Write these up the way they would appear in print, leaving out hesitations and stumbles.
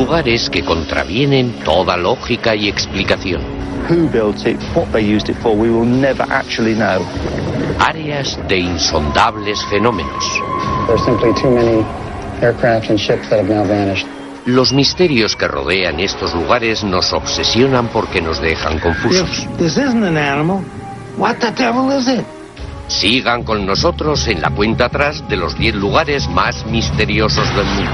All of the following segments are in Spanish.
Lugares que contravienen toda lógica y explicación. Who built it, what they used it for, we will never actually know. Áreas de insondables fenómenos. There's simply too many aircraft and ships that have now vanished. Los misterios que rodean estos lugares nos obsesionan porque nos dejan confusos. This isn't an animal. What the devil is it? Sigan con nosotros en la cuenta atrás de los 10 lugares más misteriosos del mundo.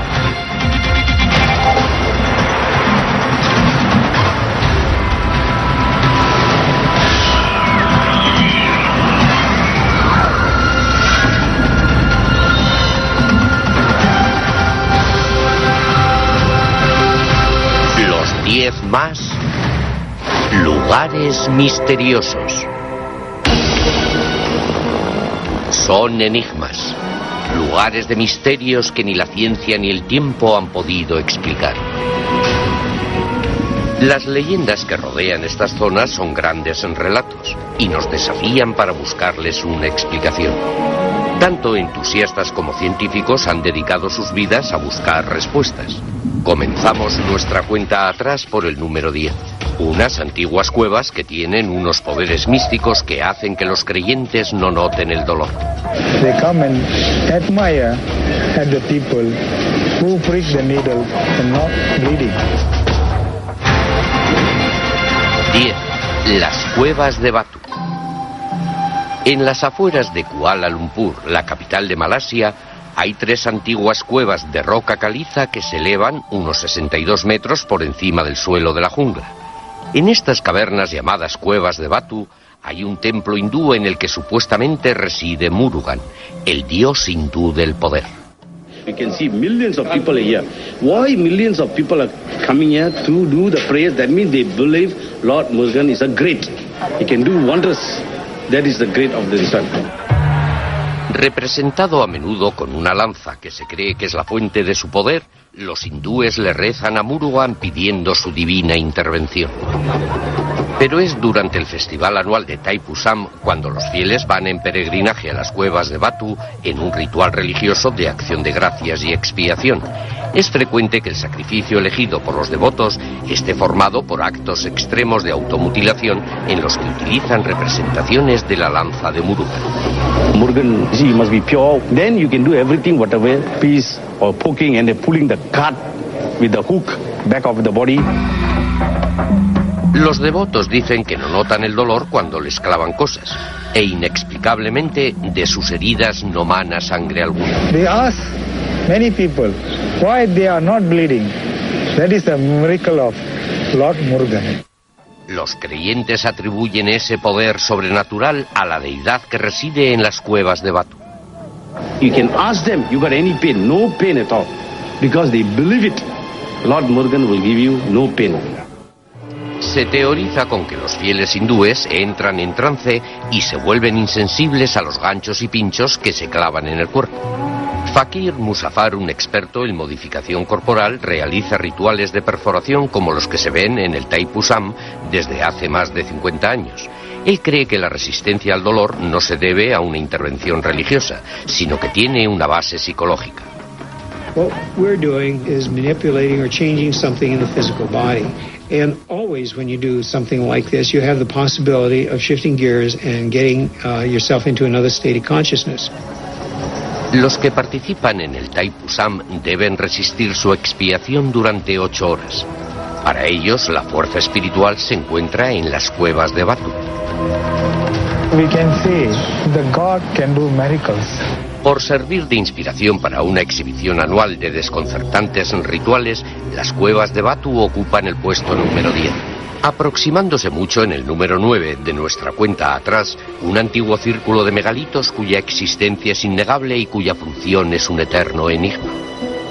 Los 10 más lugares misteriosos. Son enigmas, lugares de misterios que ni la ciencia ni el tiempo han podido explicar. Las leyendas que rodean estas zonas son grandes en relatos y nos desafían para buscarles una explicación. Tanto entusiastas como científicos han dedicado sus vidas a buscar respuestas. Comenzamos nuestra cuenta atrás por el número 10. Unas antiguas cuevas que tienen unos poderes místicos que hacen que los creyentes no noten el dolor. They come and admire at the people who prick the needle and not bleeding. 10. Las cuevas de Batu. En las afueras de Kuala Lumpur, la capital de Malasia, hay 3 antiguas cuevas de roca caliza que se elevan unos 62 metros por encima del suelo de la jungla. En estas cavernas llamadas cuevas de Batu hay un templo hindú en el que supuestamente reside Murugan, el dios hindú del poder. We can see millions of people here. Why millions of people are coming here to do the prayers? That means they believe Lord Murugan is a great. He can do wonders. That is the great of the sun. Representado a menudo con una lanza que se cree que es la fuente de su poder, los hindúes le rezan a Murugan pidiendo su divina intervención. Pero es durante el festival anual de Thaipusam cuando los fieles van en peregrinaje a las cuevas de Batu en un ritual religioso de acción de gracias y expiación. Es frecuente que el sacrificio elegido por los devotos esté formado por actos extremos de automutilación en los que utilizan representaciones de la lanza de Murugan. Murugan, you must be pure. Then you can do everything, whatever piece or poking and pulling the cut with the hook back of the body. Los devotos dicen que no notan el dolor cuando les clavan cosas, e inexplicablemente de sus heridas no mana sangre alguna. They ask many people why they are not bleeding. That is a miracle of Lord Murugan. Los creyentes atribuyen ese poder sobrenatural a la deidad que reside en las cuevas de Batu. You can ask them, you got any pain? No pain at all. Because they believe it. Lord Murugan will give you no pain. Se teoriza con que los fieles hindúes entran en trance y se vuelven insensibles a los ganchos y pinchos que se clavan en el cuerpo. Fakir Musafar, un experto en modificación corporal, realiza rituales de perforación como los que se ven en el Thaipusam desde hace más de 50 años. Él cree que la resistencia al dolor no se debe a una intervención religiosa, sino que tiene una base psicológica. What we're doing is manipulating or changing something in the physical body. And always when you do something like this, you have the possibility of shifting gears and getting yourself into another state of consciousness. Los que participan en el Thaipusam deben resistir su expiación durante 8 horas. Para ellos, la fuerza espiritual se encuentra en las cuevas de Batu. We can say the God can do miracles. Por servir de inspiración para una exhibición anual de desconcertantes rituales, las cuevas de Batu ocupan el puesto número 10. Aproximándose mucho en el número 9 de nuestra cuenta atrás, un antiguo círculo de megalitos cuya existencia es innegable y cuya función es un eterno enigma.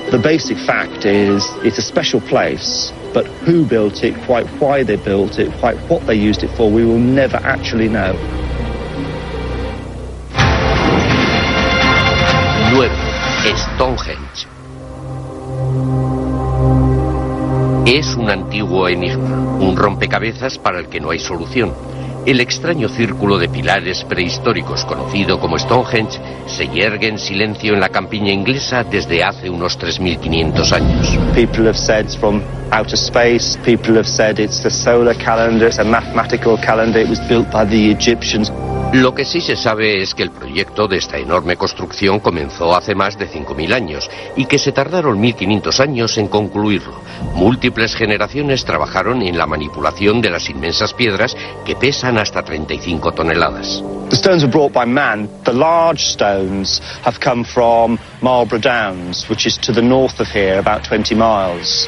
The basic fact is it's a special place, but who built it, quite why they built it, quite what they used it for, we will never actually know. 9. Stonehenge. Es un antiguo enigma, un rompecabezas para el que no hay solución. El extraño círculo de pilares prehistóricos conocido como Stonehenge se yergue en silencio en la campiña inglesa desde hace unos 3.500 años. People have said it's from outer space. People have said it's the solar calendar. It's a mathematical calendar. It was built by the Egyptians. Lo que sí se sabe es que el proyecto de esta enorme construcción comenzó hace más de 5.000 años y que se tardaron 1.500 años en concluirlo. Múltiples generaciones trabajaron en la manipulación de las inmensas piedras que pesan hasta 35 toneladas. The stones were brought by man. The large stones have come from Marlborough Downs, which is to the north of here, about 20 miles.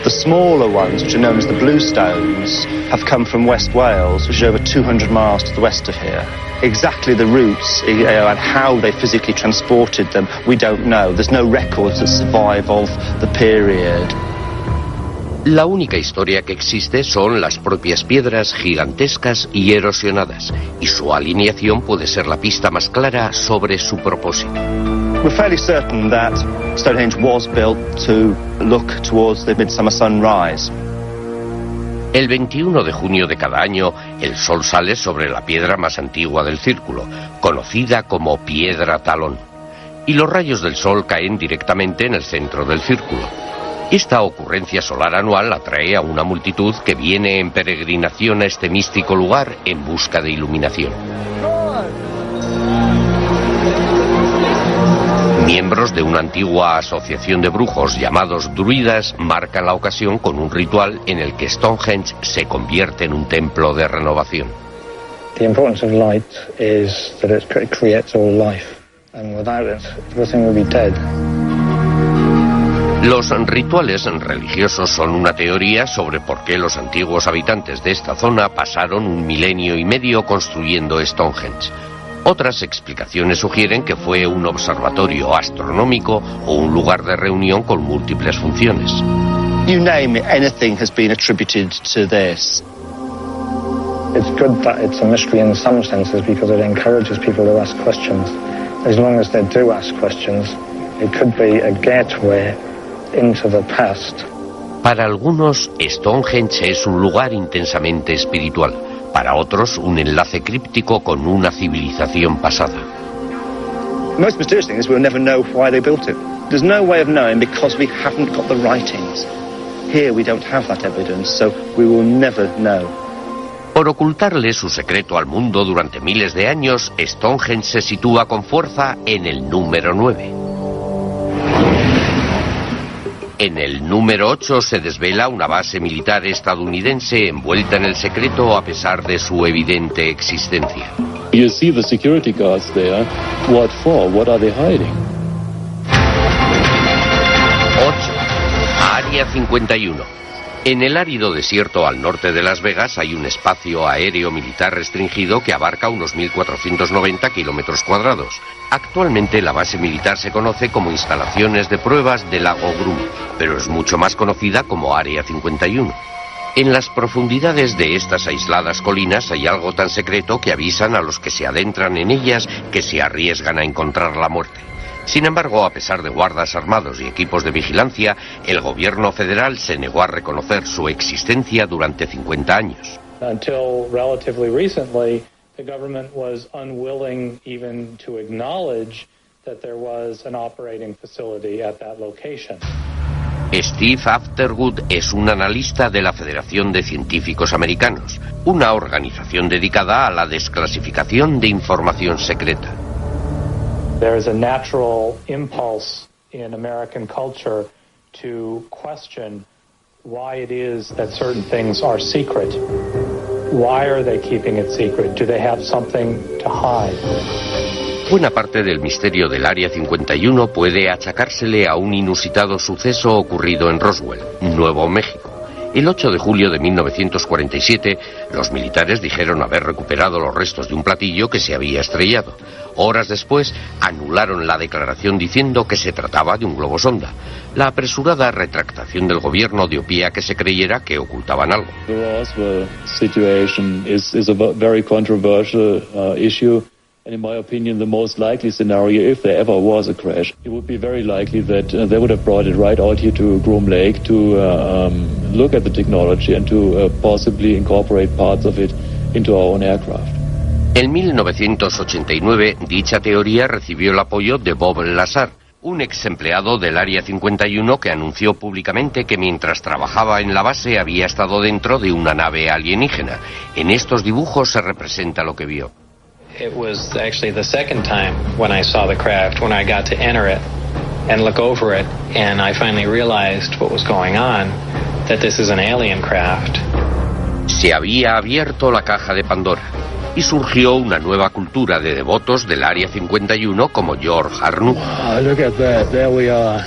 The smaller ones, which are known as the blue stones, have come from West Wales, which is over 200 miles to the west of here. Exactly the routes and how they physically transported them, we don't know. There's no records that survive of the period. La única historia que existe son las propias piedras gigantescas y erosionadas, y su alineación puede ser la pista más clara sobre su propósito. We're fairly certain that Stonehenge was built to look towards the midsummer sunrise. El 21 de junio de cada año, el sol sale sobre la piedra más antigua del círculo, conocida como Piedra Talón, y los rayos del sol caen directamente en el centro del círculo. Esta ocurrencia solar anual atrae a una multitud que viene en peregrinación a este místico lugar en busca de iluminación. Miembros de una antigua asociación de brujos llamados druidas marcan la ocasión con un ritual en el que Stonehenge se convierte en un templo de renovación. The importance of light is that it creates all life, and without it, everything will be dead. Los rituales religiosos son una teoría sobre por qué los antiguos habitantes de esta zona pasaron 1,5 milenios construyendo Stonehenge. Otras explicaciones sugieren que fue un observatorio astronómico o un lugar de reunión con múltiples funciones. You name it, anything has been attributed to this. It's good that it's a mystery in some senses because it encourages people to ask questions. As long as they do ask questions, it could be a gateway into the past. Para algunos, Stonehenge es un lugar intensamente espiritual. Para otros, un enlace críptico con una civilización pasada. The most mysterious thing is we'll never know why they built it. There's no way of knowing because we haven't got the writings. Here we don't have that evidence, so we will never know. Por ocultarle su secreto al mundo durante miles de años, Stonehenge se sitúa con fuerza en el número 9. En el número 8 se desvela una base militar estadounidense envuelta en el secreto a pesar de su evidente existencia. You see the security guards there. What for? What are they hiding? 8. Área 51. En el árido desierto al norte de Las Vegas hay un espacio aéreo militar restringido que abarca unos 1.490 kilómetros cuadrados. Actualmente la base militar se conoce como Instalaciones de Pruebas del Lago Groom, pero es mucho más conocida como Área 51. En las profundidades de estas aisladas colinas hay algo tan secreto que avisan a los que se adentran en ellas que se arriesgan a encontrar la muerte. Sin embargo, a pesar de guardas armados y equipos de vigilancia, el gobierno federal se negó a reconocer su existencia durante 50 años. Until relatively recently, the government was unwilling even to acknowledge that there was an operating facility at that location. Steve Afterwood es un analista de la Federación de Científicos Americanos, una organización dedicada a la desclasificación de información secreta. There is a natural impulse in American culture to question why it is that certain things are secret. Why are they keeping it secret? Do they have something to hide? Buena parte del misterio del Área 51 puede achacársele a un inusitado suceso ocurrido en Roswell, Nuevo México. El 8 de julio de 1947, los militares dijeron haber recuperado los restos de un platillo que se había estrellado. Horas después, anularon la declaración diciendo que se trataba de un globo sonda. La apresurada retractación del gobierno dio pie a que se creyera que ocultaban algo. The Roswell situation is a very controversial issue. And in my opinion, the most likely scenario, if there ever was a crash, it would be very likely that they would have brought it right out here to Groom Lake to look at the technology and to possibly incorporate parts of it into our own aircraft. En 1989, dicha teoría recibió el apoyo de Bob Lazar, un ex empleado del Área 51 que anunció públicamente que mientras trabajaba en la base había estado dentro de una nave alienígena. En estos dibujos se representa lo que vio. It was actually the second time when I saw the craft, when I got to enter it and look over it, and I finally realized what was going on, that this is an alien craft. Se había abierto la caja de Pandora y surgió una nueva cultura de devotos del Área 51 como George Arnoux. Wow, look at that. There we are.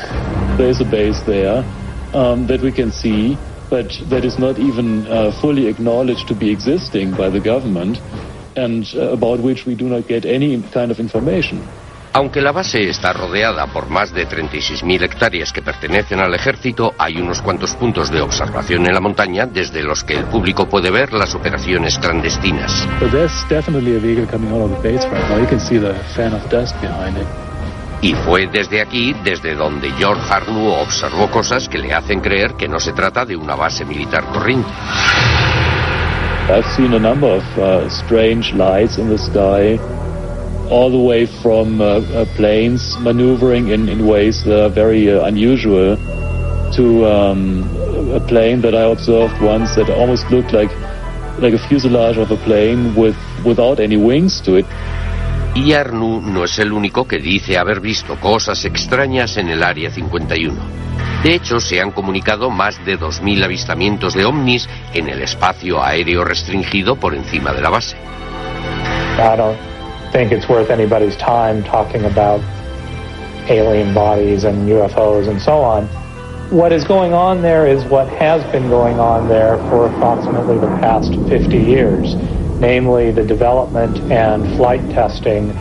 There's a base there that we can see, but that is not even fully acknowledged to be existing by the government, and about which we do not get any kind of information. Aunque la base está rodeada por más de 36.000 hectáreas que pertenecen al ejército, hay unos cuantos puntos de observación en la montaña desde los que el público puede ver las operaciones clandestinas. But there's definitely a vehicle coming out of the base right now. You can see the fan of dust behind it. Y fue desde aquí, desde donde George Arnoux observó cosas que le hacen creer que no se trata de una base militar corriente. I've seen a number of strange lights in the sky, all the way from planes maneuvering in ways that are very unusual, to a plane that I observed once that almost looked like a fuselage of a plane without any wings to it. Y Arnoux no es el único que dice haber visto cosas extrañas en el Área 51. De hecho, se han comunicado más de 2.000 avistamientos de ovnis en el espacio aéreo restringido por encima de la base. I don't think it's worth anybody's time talking about alien bodies and UFOs and so on. What is going on there is what has been going on there for approximately the past 50 years, namely the development and flight testing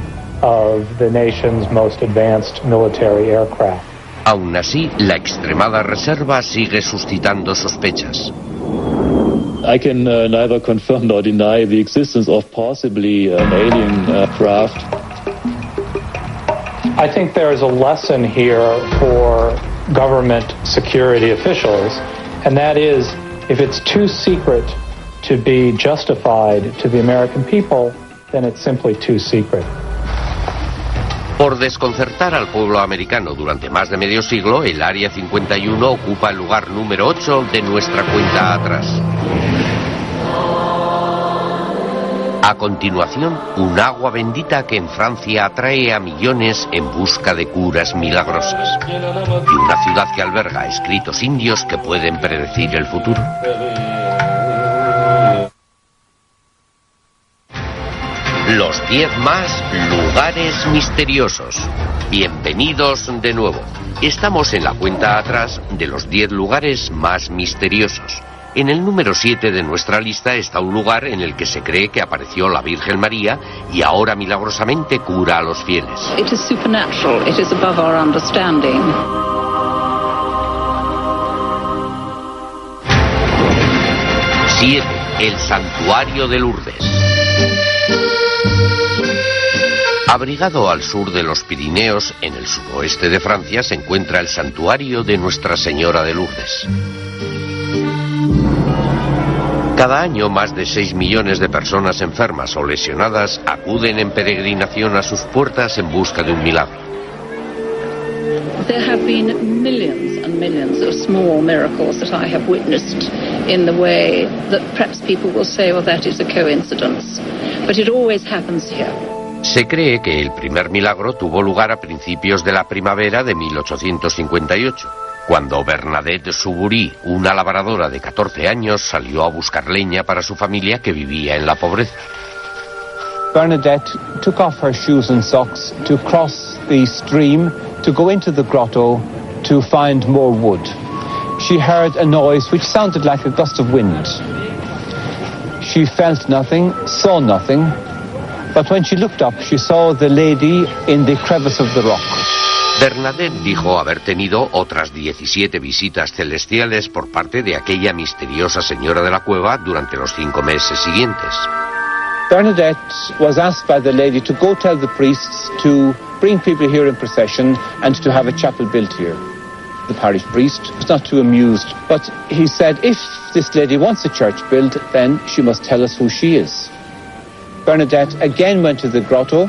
of the nation's most advanced military aircraft. Aún así, la extremada reserva sigue suscitando sospechas. I can neither confirm nor deny the existence of possibly an alien craft. I think there is a lesson here for government security officials, and that is, if it's too secret to be justified to the American people, then it's simply too secret. Por desconcertar al pueblo americano durante más de medio siglo, el Área 51 ocupa el lugar número 8 de nuestra cuenta atrás. A continuación, un agua bendita que en Francia atrae a millones en busca de curas milagrosas. Y una ciudad que alberga escritos indios que pueden predecir el futuro. Los 10 más lugares misteriosos. Bienvenidos de nuevo. Estamos en la cuenta atrás de los 10 lugares más misteriosos. En el número 7 de nuestra lista está un lugar en el que se cree que apareció la Virgen María y ahora milagrosamente cura a los fieles. It is supernatural. It is above our understanding. 7. El Santuario de Lourdes. Abrigado al sur de los Pirineos, en el suroeste de Francia, se encuentra el Santuario de Nuestra Señora de Lourdes. Cada año, más de 6 millones de personas enfermas o lesionadas acuden en peregrinación a sus puertas en busca de un milagro. There have been millions and millions of small miracles that I have witnessed in the way that perhaps people will say, well, that is a coincidence. But it always happens here. Se cree que el primer milagro tuvo lugar a principios de la primavera de 1858, cuando Bernadette Soubury, una labradora de 14 años, salió a buscar leña para su familia que vivía en la pobreza. Bernadette took off her shoes and socks to cross the stream to go into the grotto to find more wood. She heard a noise which sounded like a gust of wind. She felt nothing, saw nothing. But when she looked up, she saw the lady in the crevice of the rock. Bernadette dijo haber tenido otras 17 visitas celestiales por parte de aquella misteriosa señora de la cueva durante los 5 meses siguientes. Bernadette was asked by the lady to go tell the priests to bring people here in procession and to have a chapel built here. The parish priest was not too amused, but he said, if this lady wants a church built, then she must tell us who she is. Bernadette again went to the grotto,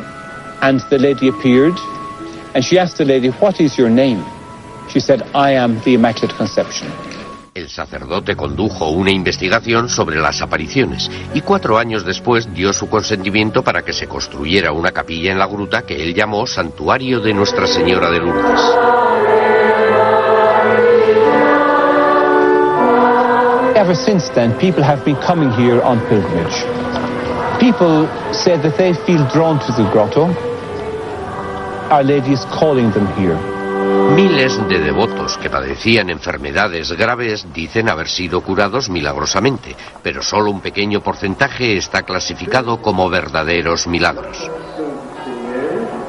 and the lady appeared, and she asked the lady, what is your name? She said, I am the Immaculate Conception. El sacerdote condujo una investigación sobre las apariciones y 4 años después dio su consentimiento para que se construyera una capilla en la gruta que él llamó Santuario de Nuestra Señora de Lourdes. Ever since then, people have been coming here on pilgrimage. People say that they feel drawn to the grotto. Our Lady is calling them here. Miles de devotos que padecían enfermedades graves dicen haber sido curados milagrosamente, pero solo un pequeño porcentaje está clasificado como verdaderos milagros.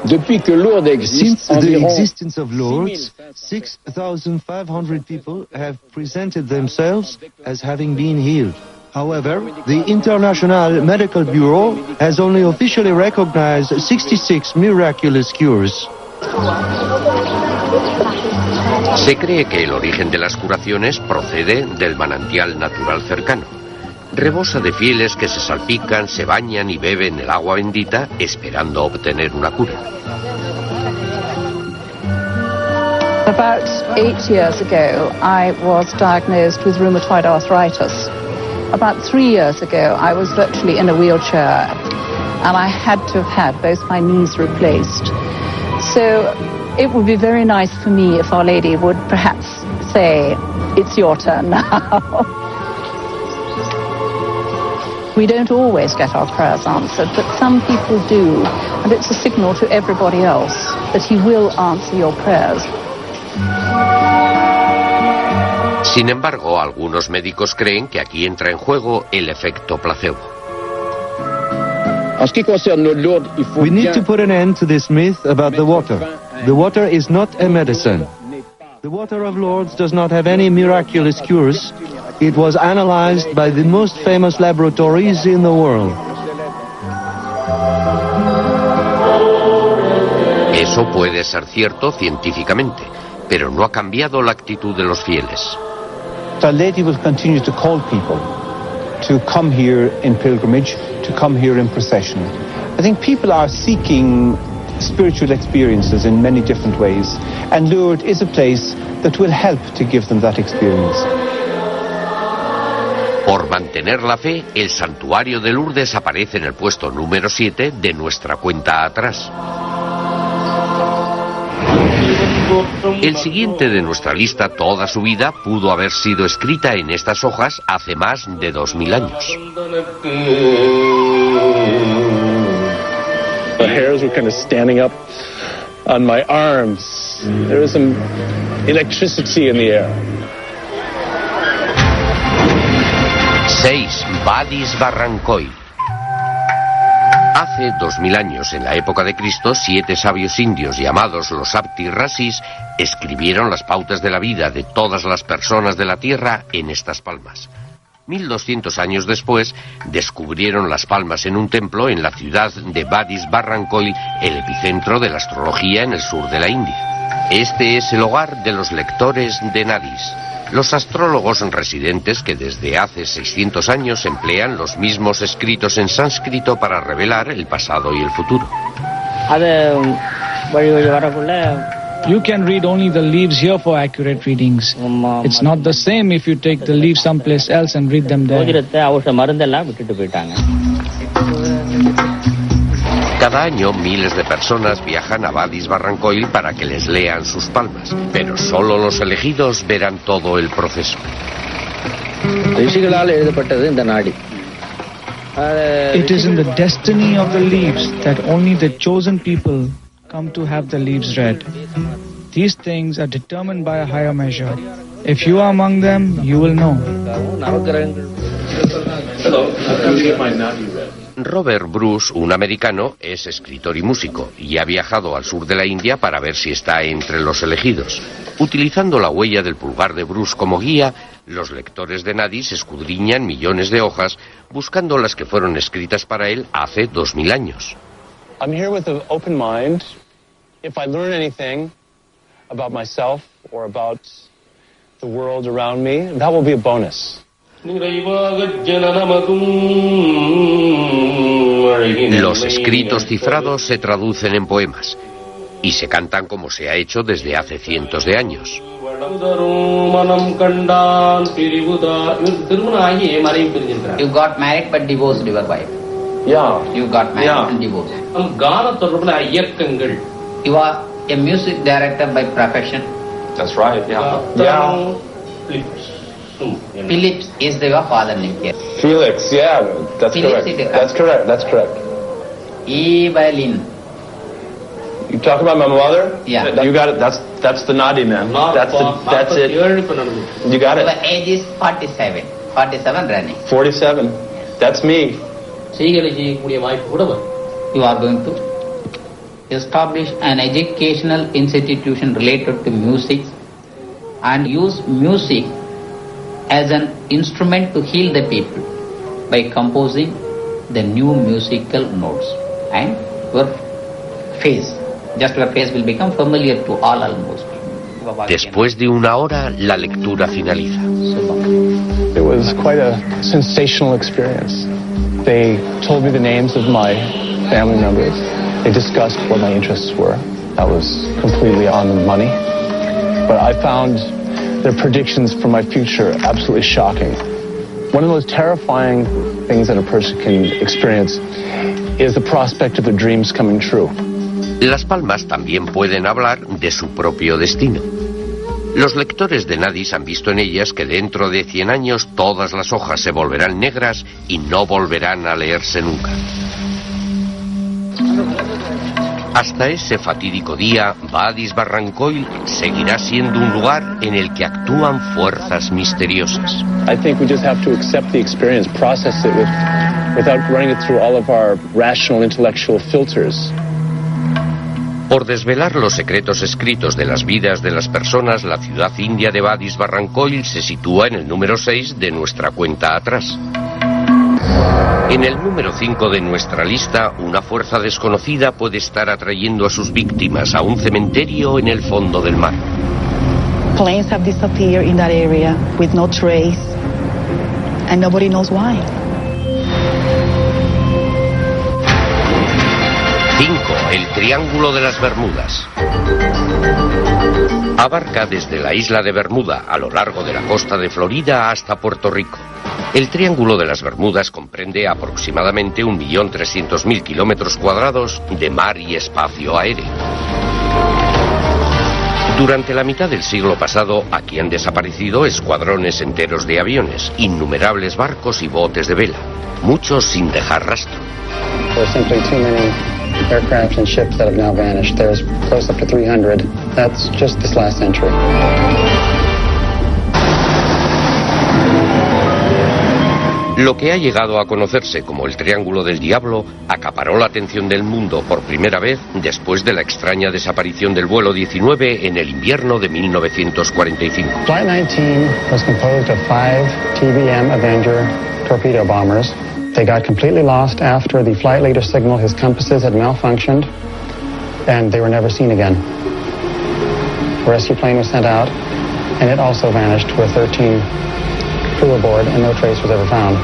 Since the existence of Lourdes, 6,500 people have presented themselves as having been healed. However, the International Medical Bureau has only officially recognized 66 miraculous cures. Se cree que el origen de las curaciones procede del manantial natural cercano. Rebosa de fieles que se salpican, se bañan y beben el agua bendita esperando obtener una cura. About 8 years ago, I was diagnosed with rheumatoid arthritis. About 3 years ago, I was virtually in a wheelchair, and I had to have had both my knees replaced. So it would be very nice for me if Our Lady would perhaps say, it's your turn now. We don't always get our prayers answered, but some people do, and it's a signal to everybody else that He will answer your prayers. Sin embargo, algunos médicos creen que aquí entra en juego el efecto placebo. We need to put an end to this myth about the water. The water is not a medicine. The water of Lourdes does not have any miraculous cures. It was analyzed by the most famous laboratories in the world. Eso puede ser cierto científicamente, pero no ha cambiado la actitud de los fieles. Our Lady will continue to call people to come here in pilgrimage, to come here in procession. I think people are seeking spiritual experiences in many different ways, and Lourdes is a place that will help to give them that experience. Por mantener la fe, el santuario de Lourdes aparece en el puesto número 7 de nuestra cuenta atrás. El siguiente de nuestra lista, toda su vida, pudo haber sido escrita en estas hojas hace más de 2000 años. The hairs were kind of standing up on my arms. There was some electricity in the air. 6. Vadis Barrancoy. Hace 2000 años, en la época de Cristo, 7 sabios indios llamados los Apti Rasis escribieron las pautas de la vida de todas las personas de la tierra en estas palmas. 1200 años después, descubrieron las palmas en un templo en la ciudad de Vadis Barrancoy, el epicentro de la astrología en el sur de la India. Este es el hogar de los lectores de Nadis, los astrólogos residentes que desde hace 600 años emplean los mismos escritos en sánscrito para revelar el pasado y el futuro. You can read only the leaves here for accurate readings. It's not the same if you take the leaves someplace else and read them there. Cada año miles de personas viajan a Vadis Barrancoy para que les lean sus palmas, pero solo los elegidos verán todo el proceso. It is in the destiny of the leaves that only the chosen people come to have the leaves read. These things are determined by a higher measure. If you are among them, you will know. Robert Bruce, un americano, es escritor y músico, y ha viajado al sur de la India para ver si está entre los elegidos. Utilizando la huella del pulgar de Bruce como guía, los lectores de Nadis escudriñan millones de hojas, buscando las que fueron escritas para él hace 2000 años. I'm here with an open mind. If I learn anything, about myself or about the world around me, that will be a bonus. Los escritos cifrados se traducen en poemas y se cantan como se ha hecho desde hace cientos de años. You got married but divorced your wife. Yeah. You got married and divorced. You are a music director by profession. That's right, yeah. Phillips is your father name here. Felix, yeah, that's Phillips correct. That's correct. Evelyn. You talk about my mother? Yeah. You got it. That's the Nadi man. That's it. You got it. Your age is 47. 47 running. 47. That's me. You are going to establish an educational institution related to music and use music as an instrument to heal the people by composing the new musical notes. And your face will become familiar to all almost. Después de una hora, la lectura finaliza. It was quite a sensational experience. They told me the names of my family members. They discussed what my interests were. That was completely on the money. But I found their predictions for my future absolutely shocking. One of the most terrifying things that a person can experience is the prospect of their dreams coming true. Las palmas también pueden hablar de su propio destino. Los lectores de Nadis han visto en ellas que dentro de 100 años todas las hojas se volverán negras y no volverán a leerse nunca. Hasta ese fatídico día, Vadis Barrancoil seguirá siendo un lugar en el que actúan fuerzas misteriosas. I think we just have to accept the experience, process it without running it through all of our rational intellectual filters. Por desvelar los secretos escritos de las vidas de las personas, la ciudad india de Vadis Barrancoil se sitúa en el número 6 de nuestra cuenta atrás. En el número 5 de nuestra lista, una fuerza desconocida puede estar atrayendo a sus víctimas a un cementerio en el fondo del mar. Planes have disappeared in that area with no trace, and nobody knows why. 5. El Triángulo de las Bermudas. Abarca desde la isla de Bermuda a lo largo de la costa de Florida hasta Puerto Rico. El Triángulo de las Bermudas comprende aproximadamente 1.300.000 kilómetros cuadrados de mar y espacio aéreo. Durante la mitad del siglo pasado, aquí han desaparecido escuadrones enteros de aviones, innumerables barcos y botes de vela, muchos sin dejar rastro. Aircraft and ships that have now vanished. There's close up to 300. That's just this last century. Lo que ha llegado a conocerse como el Triángulo del Diablo acaparó la atención del mundo por primera vez después de la extraña desaparición del vuelo 19 en el invierno de 1945. Flight 19 was composed of 5 TBM Avenger torpedo bombers. They got completely lost after the flight leader signaled his compasses had malfunctioned, and they were never seen again. A rescue plane was sent out, and it also vanished with 13 crew aboard, and no trace was ever found.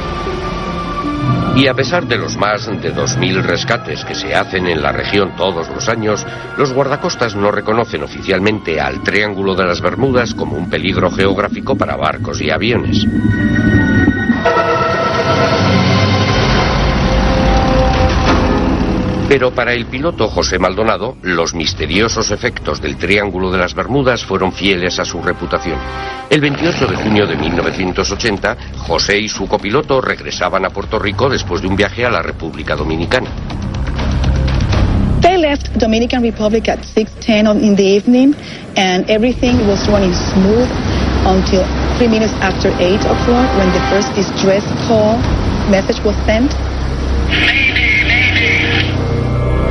Y a pesar de los más de 2.000 rescates que se hacen en la región todos los años, los guardacostas no reconocen oficialmente al Triángulo de las Bermudas como un peligro geográfico para barcos y aviones. Pero para el piloto José Maldonado, los misteriosos efectos del Triángulo de las Bermudas fueron fieles a su reputación. El 28 de junio de 1980, José y su copiloto regresaban a Puerto Rico después de un viaje a la República Dominicana. They left Dominican Republic at 6:10 in the evening, and everything was running smooth until 3 minutes after 8 o'clock when the first distress call message was sent.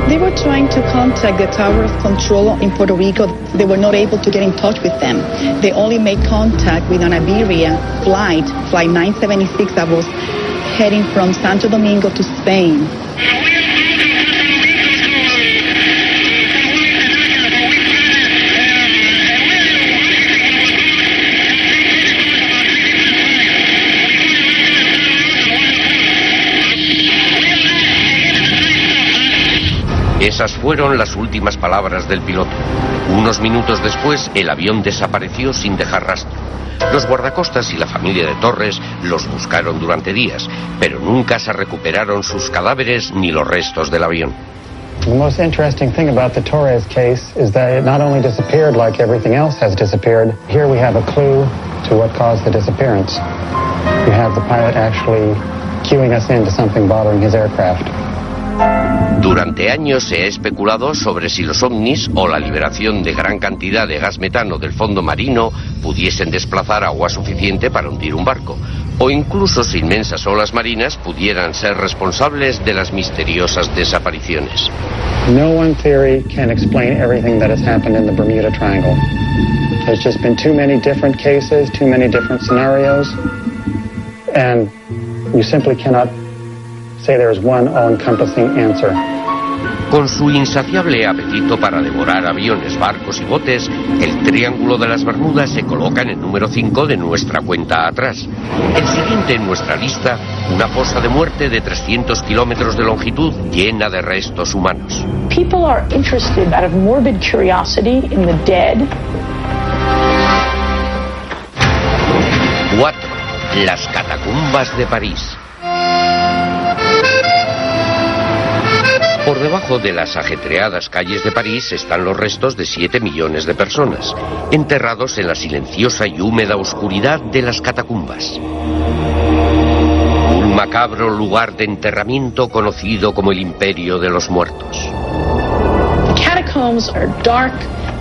They were trying to contact the Tower of Control in Puerto Rico. They were not able to get in touch with them. They only made contact with an Iberia flight 976 that was heading from Santo Domingo to Spain. Esas fueron las últimas palabras del piloto. Unos minutos después, el avión desapareció sin dejar rastro. Los guardacostas y la familia de Torres los buscaron durante días, pero nunca se recuperaron sus cadáveres ni los restos del avión. The most interesting thing about the Torres case is that it not only disappeared like everything else has disappeared, here we have a clue to what caused the disappearance. You have the pilot actually cueing us into something bothering his aircraft. Durante años se ha especulado sobre si los ovnis o la liberación de gran cantidad de gas metano del fondo marino pudiesen desplazar agua suficiente para hundir un barco, o incluso si inmensas olas marinas pudieran ser responsables de las misteriosas desapariciones. No one theory can explain everything that has happened in the Bermuda Triangle. There's just been too many different cases, too many different scenarios, and you simply cannot say there's one all-encompassing answer. Con su insaciable apetito para devorar aviones, barcos y botes, el Triángulo de las Bermudas se coloca en el número 5 de nuestra cuenta atrás. El siguiente en nuestra lista, una fosa de muerte de 300 kilómetros de longitud llena de restos humanos. People are interested out of morbid curiosity in the dead. 4. Las catacumbas de París. Por debajo de las ajetreadas calles de París están los restos de 7 millones de personas, enterrados en la silenciosa y húmeda oscuridad de las catacumbas. Un macabro lugar de enterramiento conocido como el Imperio de los Muertos. The catacombs are dark,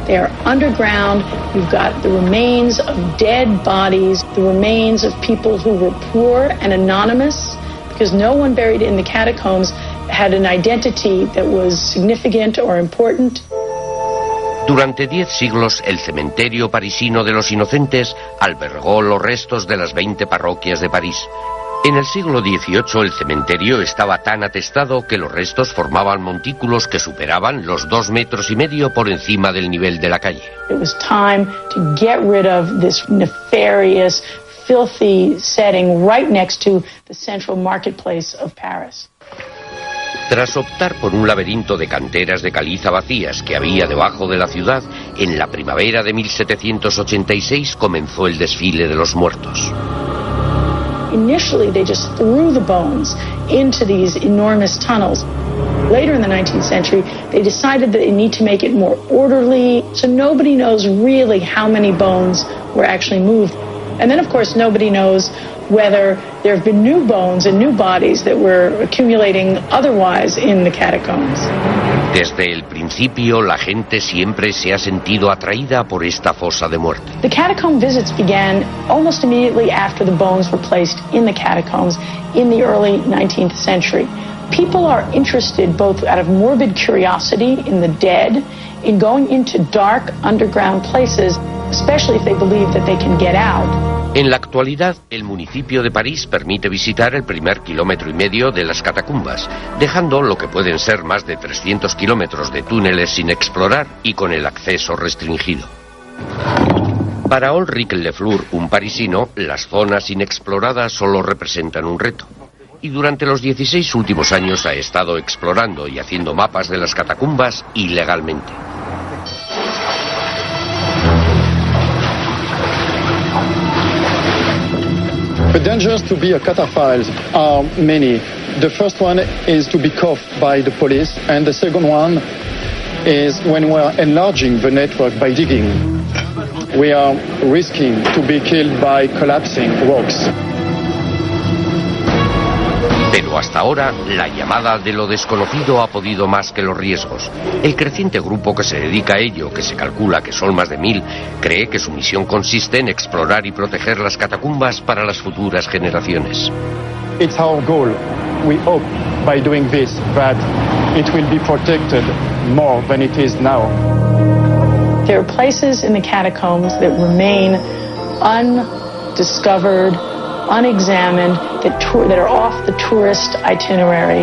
they are underground, you've got the remains of dead bodies, the remains of people who were poor and anonymous, because no one buried in the catacombs had an identity that was significant or important. Durante 10 siglos, el cementerio parisino de los inocentes albergó los restos de las 20 parroquias de París. En el siglo XVIII, el cementerio estaba tan atestado que los restos formaban montículos que superaban los 2,5 metros por encima del nivel de la calle. It was time to get rid of this nefarious, filthy setting right next to the central marketplace of Paris. Tras optar por un laberinto de canteras de caliza vacías que había debajo de la ciudad, en la primavera de 1786 comenzó el desfile de los muertos. Initially, they just threw the bones into these enormous tunnels. Later in the 19th century, they decided that they need to make it more orderly, so nobody knows really how many bones were actually moved. And then, of course, nobody knows whether there have been new bones and new bodies that were accumulating otherwise in the catacombs. Desde el principio, la gente siempre se ha sentido atraída por esta fosa de muerte. The catacomb visits began almost immediately after the bones were placed in the catacombs in the early 19th century. People are interested, both out of morbid curiosity in the dead, in going into dark underground places, especially if they believe that they can get out. En la actualidad, el municipio de París permite visitar el primer 1,5 kilómetros de las catacumbas, dejando lo que pueden ser más de 300 kilómetros de túneles sin explorar y con el acceso restringido. Para Ulrich Lefleur, un parisino, las zonas inexploradas solo representan un reto. Y durante los 16 últimos años ha estado explorando y haciendo mapas de las catacumbas ilegalmente. The dangers to be a cataphiles are many. The first one is to be caught by the police, and the second one is when we are enlarging the network by digging. We are risking to be killed by collapsing rocks. Pero hasta ahora, la llamada de lo desconocido ha podido más que los riesgos. El creciente grupo que se dedica a ello, que se calcula que son más de 1.000, cree que su misión consiste en explorar y proteger las catacumbas para las futuras generaciones. It's our goal. We hope by doing this that it will be protected more than it is now. There are places in the catacombs that remain undiscovered, unexamined, that are off the tourist itinerary.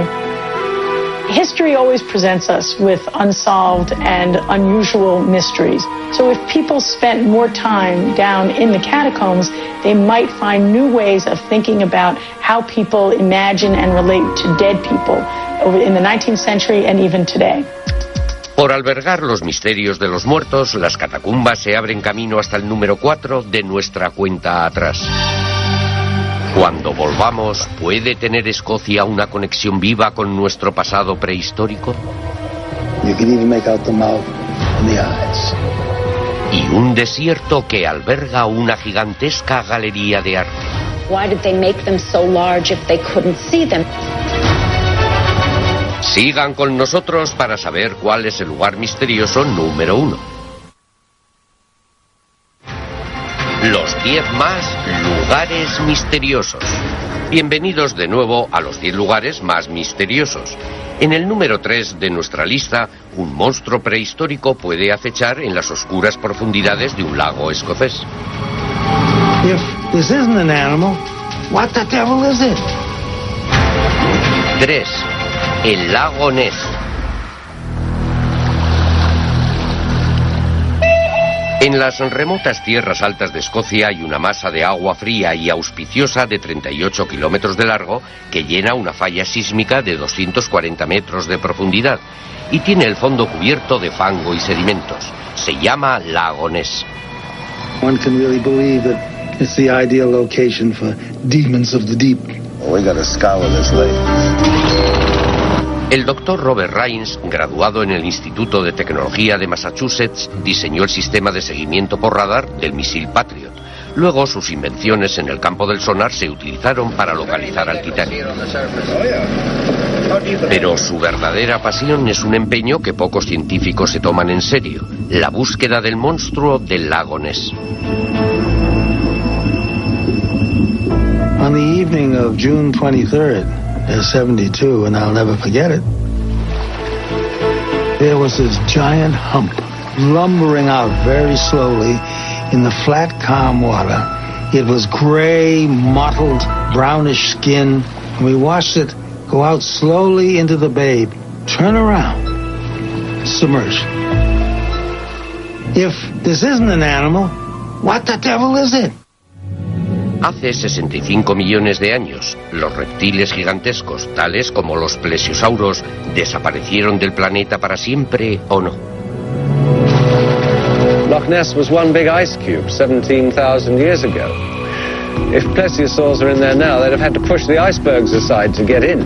History always presents us with unsolved and unusual mysteries. So if people spent more time down in the catacombs, they might find new ways of thinking about how people imagine and relate to dead people in the 19th century and even today. Por albergar los misterios de los muertos, las catacumbas se abren camino hasta el número 4 de nuestra cuenta atrás. Cuando volvamos, ¿puede tener Escocia una conexión viva con nuestro pasado prehistórico? You can even make out the mouth and the eyes. Y un desierto que alberga una gigantesca galería de arte. Why did they make them so large if they couldn't see them? Sigan con nosotros para saber cuál es el lugar misterioso número 1. Los 10 más lugares misteriosos. Bienvenidos de nuevo a los 10 lugares más misteriosos. En el número 3 de nuestra lista, un monstruo prehistórico puede acechar en las oscuras profundidades de un lago escocés. If this isn't an animal, what the devil is it? 3. El lago Ness. En las remotas tierras altas de Escocia hay una masa de agua fría y auspiciosa de 38 kilómetros de largo que llena una falla sísmica de 240 metros de profundidad y tiene el fondo cubierto de fango y sedimentos. Se llama lago Ness. One can really believe that it's the ideal location for demons of the deep. Well, we gotta scour this lake. El doctor Robert Rains, graduado en el Instituto de Tecnología de Massachusetts, diseñó el sistema de seguimiento por radar del misil Patriot. Luego, sus invenciones en el campo del sonar se utilizaron para localizar al Titanic. Pero su verdadera pasión es un empeño que pocos científicos se toman en serio: la búsqueda del monstruo del lago Ness. On the evening of June 23rd, 72, and I'll never forget it, there was this giant hump lumbering out very slowly in the flat, calm water. It was gray, mottled, brownish skin, and we watched it go out slowly into the bay, turn around, submerge. If this isn't an animal, what the devil is it? Hace 65 millones de años, los reptiles gigantescos, tales como los plesiosauros, desaparecieron del planeta para siempre, ¿o no? Loch Ness was one big ice cube 17,000 years ago. If plesiosaurs are in there now, they'd have had to push the icebergs aside to get in.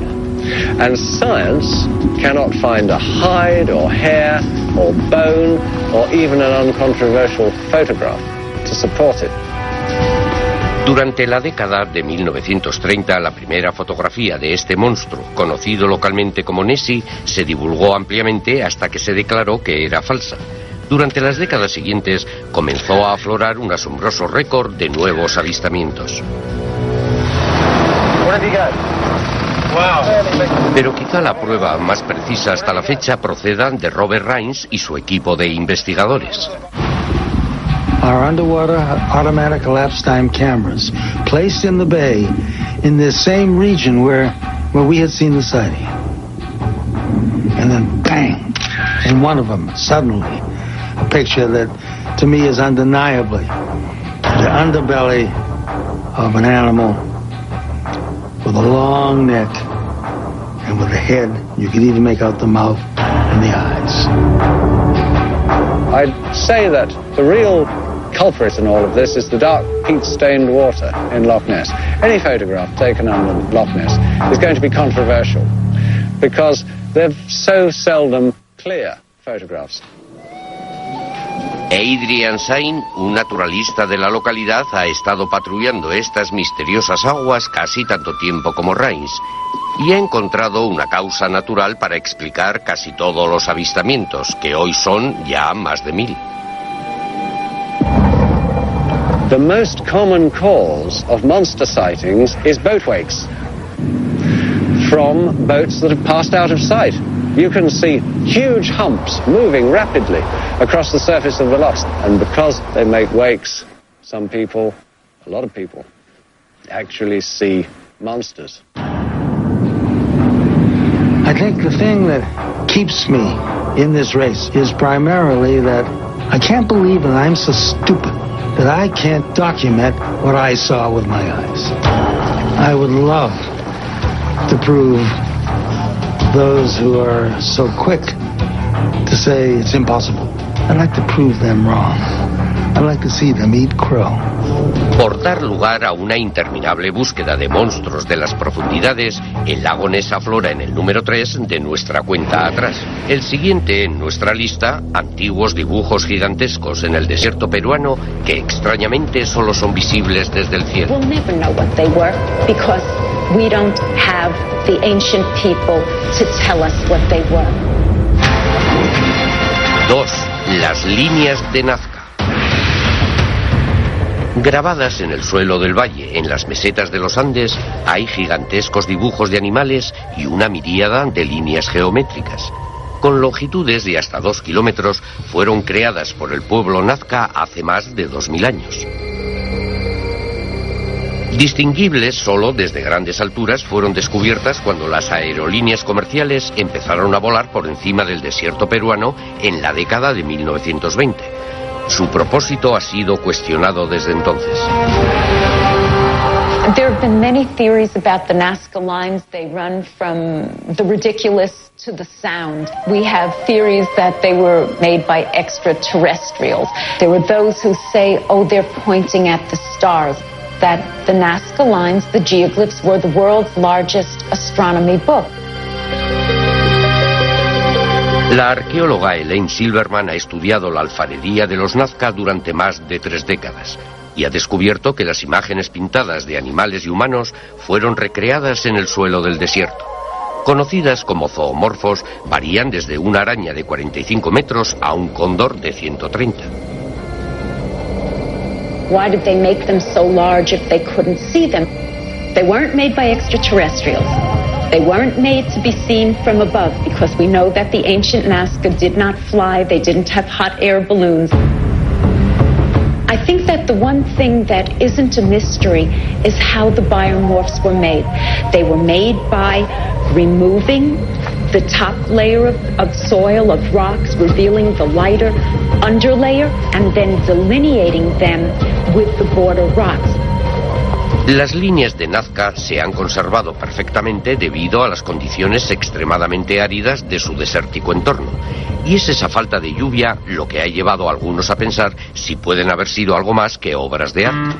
And science cannot find a hide or hair or bone or even an uncontroversial photograph to support it. Durante la década de 1930, la primera fotografía de este monstruo, conocido localmente como Nessie, se divulgó ampliamente hasta que se declaró que era falsa. Durante las décadas siguientes, comenzó a aflorar un asombroso récord de nuevos avistamientos. Pero quizá la prueba más precisa hasta la fecha proceda de Robert Rains y su equipo de investigadores. Our underwater automatic elapsed time cameras placed in the bay in the same region where we had seen the sighting. And then bang, in one of them, suddenly, a picture that to me is undeniably the underbelly of an animal with a long neck and with a head. You could even make out the mouth and the eyes. I'd say that the real culprit in all of this is the dark peat-stained water in Loch Ness. Any photograph taken under Loch Ness is going to be controversial because they're so seldom clear photographs. Adrian Sain, un naturalista de la localidad, ha estado patrullando estas misteriosas aguas casi tanto tiempo como Rains y ha encontrado una causa natural para explicar casi todos los avistamientos, que hoy son ya más de 1000. The most common cause of monster sightings is boat wakes from boats that have passed out of sight. You can see huge humps moving rapidly across the surface of the lochs, and because they make wakes, some people, a lot of people, actually see monsters. I think the thing that keeps me in this race is primarily that I can't believe that I'm so stupid that I can't document what I saw with my eyes. I would love to prove those who are so quick to say it's impossible. I'd like to prove them wrong. I'd like to see them eat crow. Por dar lugar a una interminable búsqueda de monstruos de las profundidades, el lago Ness aflora en el número 3 de nuestra cuenta atrás. El siguiente en nuestra lista, antiguos dibujos gigantescos en el desierto peruano que extrañamente solo son visibles desde el cielo. We'll never know what they were because we don't have the ancient people to tell us what they were. 2. Las líneas de Nazca. Grabadas en el suelo del valle, en las mesetas de los Andes, hay gigantescos dibujos de animales y una miríada de líneas geométricas. Con longitudes de hasta 2 kilómetros, fueron creadas por el pueblo Nazca hace más de 2000 años. Distinguibles solo desde grandes alturas, fueron descubiertas cuando las aerolíneas comerciales empezaron a volar por encima del desierto peruano en la década de 1920. Su propósito ha sido cuestionado desde entonces. There have been many theories about the Nazca lines. They run from the ridiculous to the sound. We have theories that they were made by extraterrestrials. There were those who say, oh, they're pointing at the stars. That the Nazca lines, the geoglyphs, were the world's largest astronomy book. La arqueóloga Elaine Silverman ha estudiado la alfarería de los Nazca durante más de 3 décadas y ha descubierto que las imágenes pintadas de animales y humanos fueron recreadas en el suelo del desierto. Conocidas como zoomorfos, varían desde una araña de 45 metros a un cóndor de 130. Why did they make them so large if they couldn't see them? They weren't made by extraterrestrials. They weren't made to be seen from above because we know that the ancient Nazca did not fly. They didn't have hot air balloons. I think that the one thing that isn't a mystery is how the biomorphs were made. They were made by removing the top layer of soil, of rocks, revealing the lighter underlayer, and then delineating them with the border rocks. Las líneas de Nazca se han conservado perfectamente debido a las condiciones extremadamente áridas de su desértico entorno. Y es esa falta de lluvia lo que ha llevado a algunos a pensar si pueden haber sido algo más que obras de arte.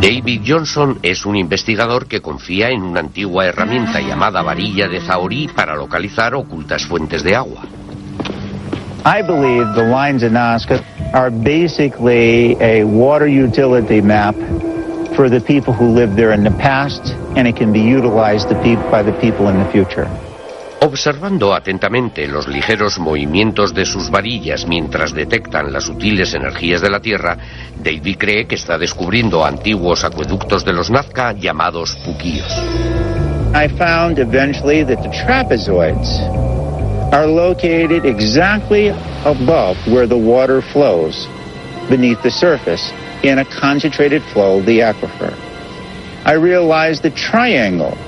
David Johnson es un investigador que confía en una antigua herramienta llamada varilla de Zahorí para localizar ocultas fuentes de agua. I believe the lines of Nazca are basically a water utility map for the people who lived there in the past, and it can be utilized by the people in the future. Observando atentamente los ligeros movimientos de sus varillas mientras detectan las sutiles energías de la Tierra, David cree que está descubriendo antiguos acueductos de los Nazca llamados puquíos. I found eventually that the trapezoids are located exactly above where the water flows beneath the surface in a concentrated flow of the aquifer. I realized that triangles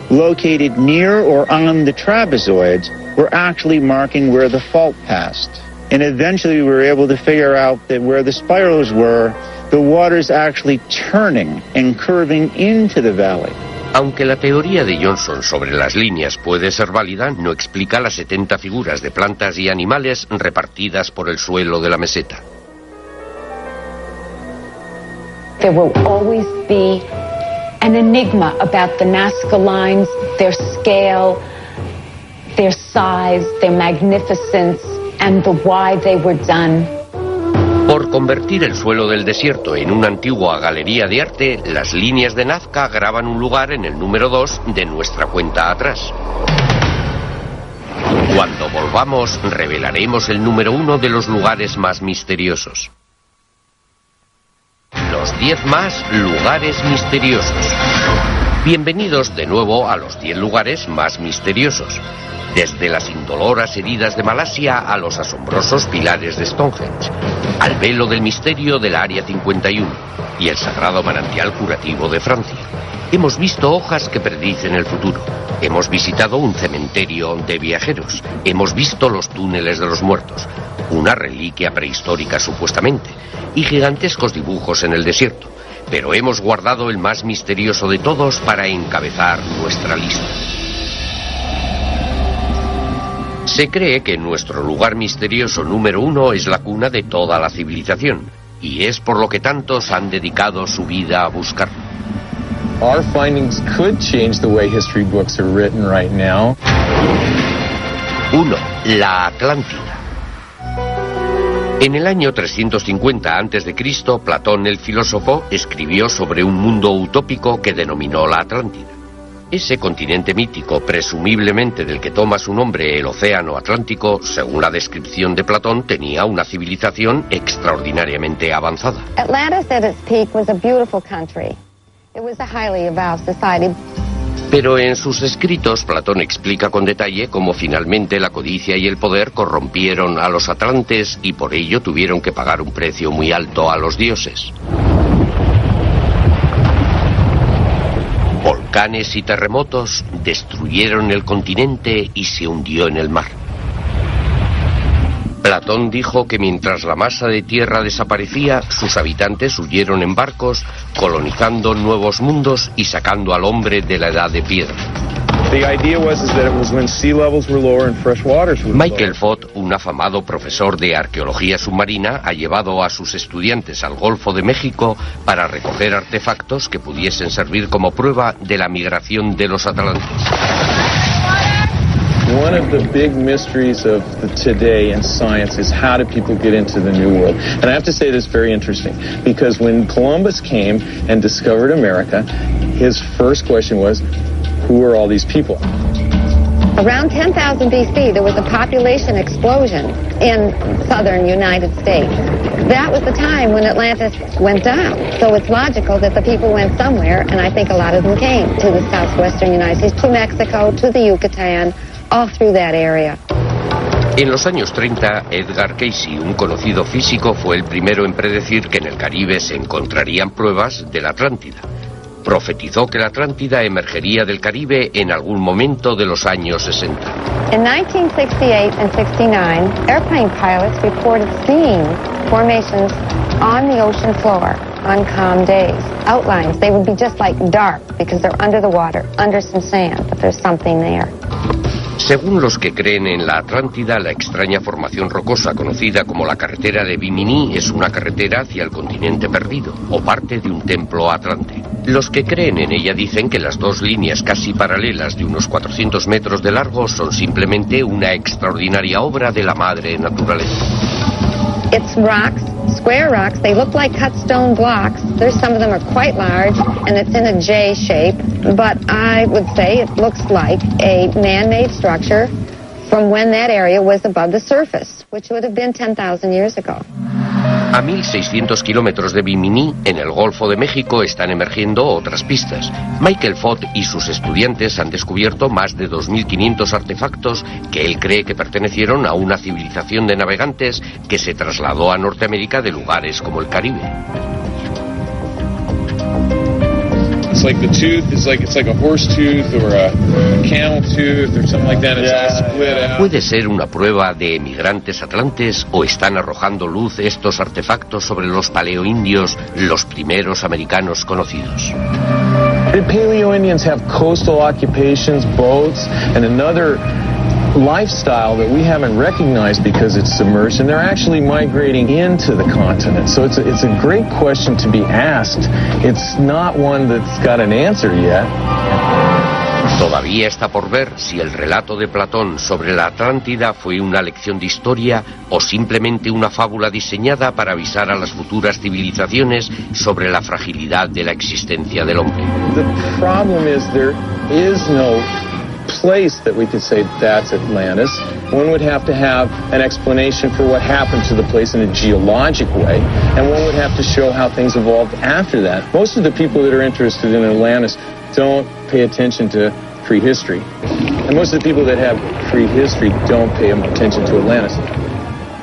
located near or on the trapezoids were actually marking where the fault passed. And eventually we were able to figure out that where the spirals were, the water's actually turning and curving into the valley. Aunque la teoría de Johnson sobre las líneas puede ser válida, no explica las 70 figuras de plantas y animales repartidas por el suelo de la meseta. There will always be an enigma about the Nazca lines, their scale, their size, their magnificence, and the why they were done. Por convertir el suelo del desierto en una antigua galería de arte, las líneas de Nazca graban un lugar en el número 2 de nuestra cuenta atrás. Cuando volvamos, revelaremos el número 1 de los lugares más misteriosos. Los 10 más lugares misteriosos. Bienvenidos de nuevo a los 10 lugares más misteriosos. Desde las indoloras heridas de Malasia a los asombrosos pilares de Stonehenge, al velo del misterio del Área 51 y el sagrado manantial curativo de Francia. Hemos visto hojas que predicen el futuro. Hemos visitado un cementerio de viajeros. Hemos visto los túneles de los muertos, una reliquia prehistórica supuestamente, y gigantescos dibujos en el desierto. Pero hemos guardado el más misterioso de todos para encabezar nuestra lista. Se cree que nuestro lugar misterioso número 1 es la cuna de toda la civilización, y es por lo que tantos han dedicado su vida a buscarlo. Our findings could change the way history books are written right now. 1. La Atlántida. En el año 350 a.C., Platón el filósofo escribió sobre un mundo utópico que denominó la Atlántida. Ese continente mítico, presumiblemente del que toma su nombre el Océano Atlántico, según la descripción de Platón, tenía una civilización extraordinariamente avanzada. Atlantis at its peak was a beautiful country. It was a highly evolved society. Pero en sus escritos, Platón explica con detalle cómo finalmente la codicia y el poder corrompieron a los atlantes y por ello tuvieron que pagar un precio muy alto a los dioses. Volcanes y terremotos destruyeron el continente y se hundió en el mar. Platón dijo que mientras la masa de tierra desaparecía, sus habitantes huyeron en barcos, colonizando nuevos mundos y sacando al hombre de la edad de piedra. Michael Fott, un afamado profesor de arqueología submarina, ha llevado a sus estudiantes al Golfo de México para recoger artefactos que pudiesen servir como prueba de la migración de los atlantes. One of the big mysteries of today in science is how do people get into the New World? And I have to say this is very interesting, because when Columbus came and discovered America, his first question was, who are all these people? Around 10,000 BC, there was a population explosion in southern United States. That was the time when Atlantis went down. So it's logical that the people went somewhere, and I think a lot of them came to the southwestern United States, to Mexico, to the Yucatan, all through that area. En los años 30, Edgar Cayce, un conocido físico, fue el primero en predecir que en el Caribe se encontrarían pruebas de la Atlántida. Profetizó que la Atlántida emergería del Caribe en algún momento de los años 60. In 1968 and 69, airplane pilots reported seeing formations on the ocean floor on calm days. Outlines, they would be just like dark because they're under the water, under some sand, but there's something there. Según los que creen en la Atlántida, la extraña formación rocosa conocida como la carretera de Bimini es una carretera hacia el continente perdido, o parte de un templo atlante. Los que creen en ella dicen que las dos líneas casi paralelas de unos 400 metros de largo son simplemente una extraordinaria obra de la madre naturaleza. It's rocks, square rocks. They look like cut stone blocks. There's some of them are quite large, and it's in a J shape. But I would say it looks like a man-made structure from when that area was above the surface, which would have been 10,000 years ago. A 1.600 kilómetros de Bimini, en el Golfo de México, están emergiendo otras pistas. Michael Fott y sus estudiantes han descubierto más de 2.500 artefactos que él cree que pertenecieron a una civilización de navegantes que se trasladó a Norteamérica de lugares como el Caribe. It's like the tooth is like it's like a horse tooth or a camel tooth or something like that. It's all split out. ¿Puede ser una prueba de emigrantes atlantes o están arrojando luz estos artefactos sobre los paleoindios, los primeros americanos conocidos? The Paleo-Indians have coastal occupations, boats, and another lifestyle that we haven't recognized because it's submerged, and they're actually migrating into the continent. So it's a great question to be asked. It's not one that's got an answer yet. Todavía está por ver si el relato de Platón sobre la Atlántida fue una lección de historia o simplemente una fábula diseñada para avisar a las futuras civilizaciones sobre la fragilidad de la existencia del hombre. The problem is there is no place that we could say that's Atlantis. One would have to have an explanation for what happened to the place in a geologic way, and one would have to show how things evolved after that. Most of the people that are interested in Atlantis don't pay attention to prehistory, and most of the people that have prehistory don't pay attention to Atlantis.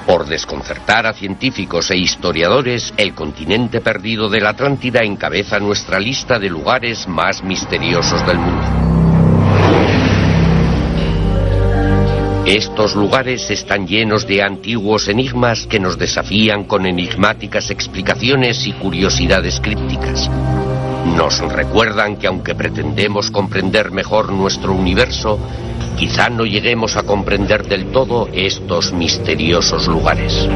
Por desconcertar a científicos e historiadores, el continente perdido de la Atlántida encabeza nuestra lista de lugares más misteriosos del mundo. Estos lugares están llenos de antiguos enigmas que nos desafían con enigmáticas explicaciones y curiosidades crípticas. Nos recuerdan que aunque pretendemos comprender mejor nuestro universo, quizá no lleguemos a comprender del todo estos misteriosos lugares.